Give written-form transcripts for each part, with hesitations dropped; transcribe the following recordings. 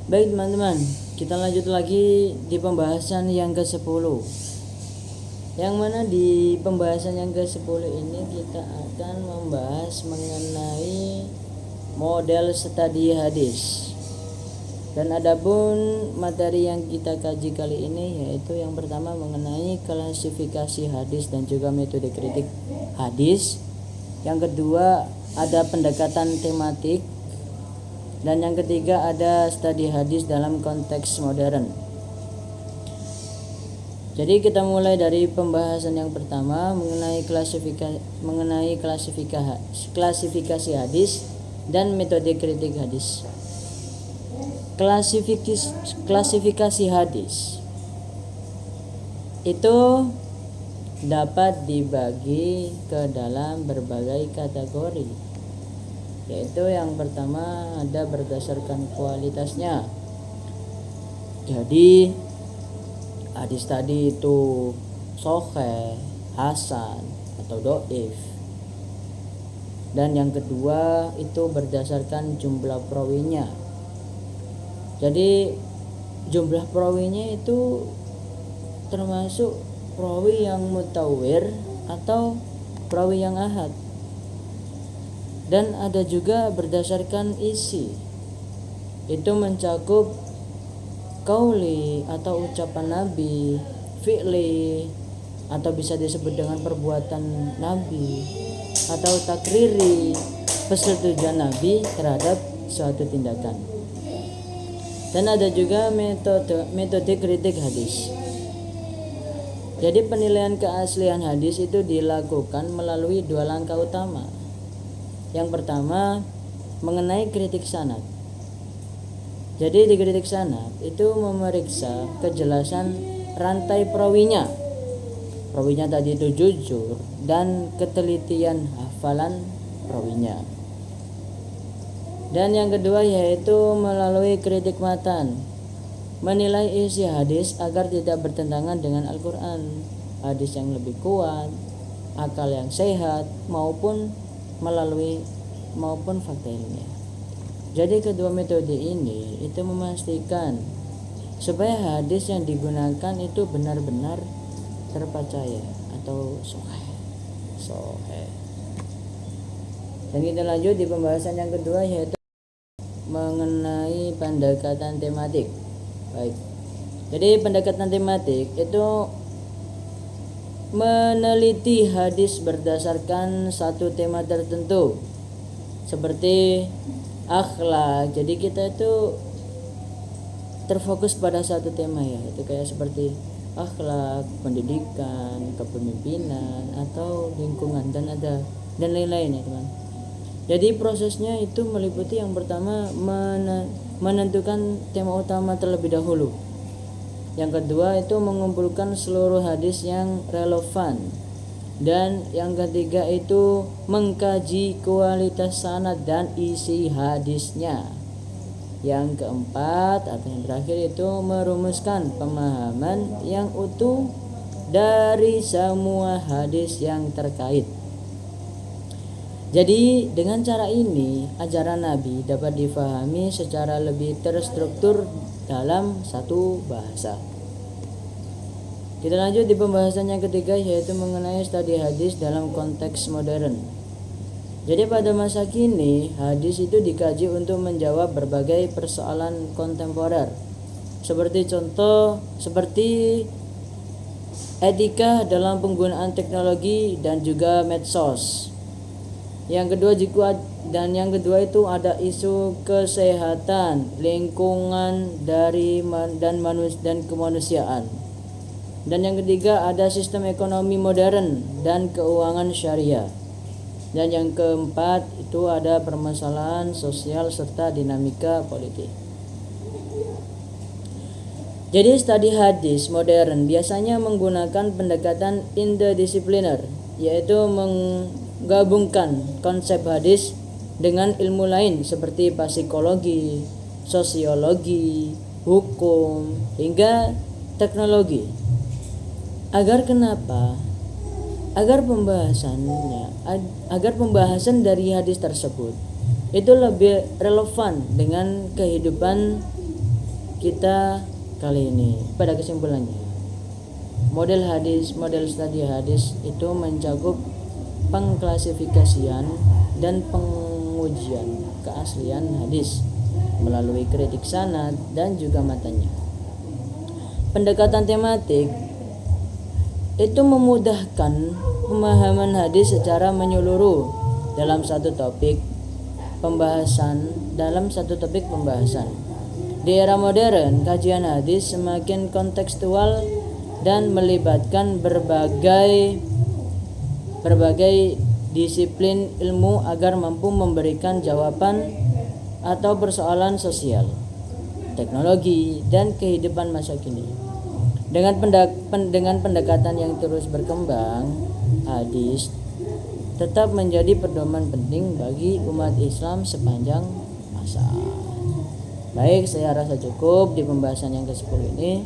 Baik teman-teman, kita lanjut lagi di pembahasan yang ke-10. Yang mana di pembahasan yang ke-10 ini kita akan membahas mengenai model studi hadis. Dan adapun materi yang kita kaji kali ini yaitu yang pertama mengenai klasifikasi hadis dan juga metode kritik hadis. Yang kedua ada pendekatan tematik. Dan yang ketiga ada studi hadis dalam konteks modern. Jadi kita mulai dari pembahasan yang pertama mengenai klasifikasi hadis dan metode kritik hadis. Klasifikasi hadis itu dapat dibagi ke dalam berbagai kategori. Yaitu yang pertama ada berdasarkan kualitasnya. Jadi hadis tadi itu sahih, hasan atau dhaif. Dan yang kedua itu berdasarkan jumlah perawinya. Jadi jumlah perawinya itu termasuk perawi yang mutawir atau perawi yang ahad. Dan ada juga berdasarkan isi. Itu mencakup qauli atau ucapan Nabi, fi'li atau bisa disebut dengan perbuatan Nabi, atau takriri, persetujuan Nabi terhadap suatu tindakan. Dan ada juga metode kritik hadis. Jadi penilaian keaslian hadis itu dilakukan melalui dua langkah utama. Yang pertama mengenai kritik sanad. Jadi di kritik sanad itu memeriksa kejelasan rantai perawinya. Perawinya tadi itu jujur dan ketelitian hafalan perawinya. Dan yang kedua yaitu melalui kritik matan. Menilai isi hadis agar tidak bertentangan dengan Al-Quran, hadis yang lebih kuat, akal yang sehat maupun fakta ilmiah. Jadi kedua metode ini itu memastikan supaya hadis yang digunakan itu benar-benar terpercaya atau sahih. Dan kita lanjut di pembahasan yang kedua yaitu mengenai pendekatan tematik. Baik. Jadi pendekatan tematik itu meneliti hadis berdasarkan satu tema tertentu seperti akhlak. Jadi kita itu terfokus pada satu tema ya, itu kayak seperti akhlak, pendidikan, kepemimpinan atau lingkungan dan lain-lain ya teman. Jadi prosesnya itu meliputi yang pertama menentukan tema utama terlebih dahulu. Yang kedua itu mengumpulkan seluruh hadis yang relevan. Dan yang ketiga itu mengkaji kualitas sanad dan isi hadisnya. Yang keempat atau yang terakhir itu merumuskan pemahaman yang utuh dari semua hadis yang terkait. Jadi dengan cara ini ajaran Nabi dapat difahami secara lebih terstruktur dalam satu bahasa. Kita lanjut di pembahasan yang ketiga yaitu mengenai studi hadis dalam konteks modern. Jadi pada masa kini hadis itu dikaji untuk menjawab berbagai persoalan kontemporer. Seperti etika dalam penggunaan teknologi dan juga medsos. Yang kedua itu ada isu kesehatan, lingkungan dan kemanusiaan. Dan yang ketiga ada sistem ekonomi modern dan keuangan syariah. Dan yang keempat itu ada permasalahan sosial serta dinamika politik. Jadi studi hadis modern biasanya menggunakan pendekatan interdisipliner, yaitu menggabungkan konsep hadis dengan ilmu lain seperti psikologi, sosiologi, hukum, hingga teknologi. Agar pembahasan dari hadis tersebut itu lebih relevan dengan kehidupan kita kali ini. Pada kesimpulannya, model studi hadis itu mencakup pengklasifikasian dan pengujian keaslian hadis melalui kritik sanad dan juga matanya. Pendekatan tematik itu memudahkan pemahaman hadis secara menyeluruh dalam satu topik pembahasan. Di era modern, kajian hadis semakin kontekstual dan melibatkan berbagai disiplin ilmu agar mampu memberikan jawaban atau persoalan sosial, teknologi, dan kehidupan masa kini. Dengan pendekatan yang terus berkembang, hadis tetap menjadi pedoman penting bagi umat Islam sepanjang masa. Baik, saya rasa cukup di pembahasan yang ke-10 ini.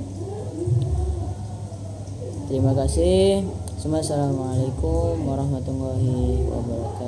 Terima kasih. Assalamualaikum warahmatullahi wabarakatuh.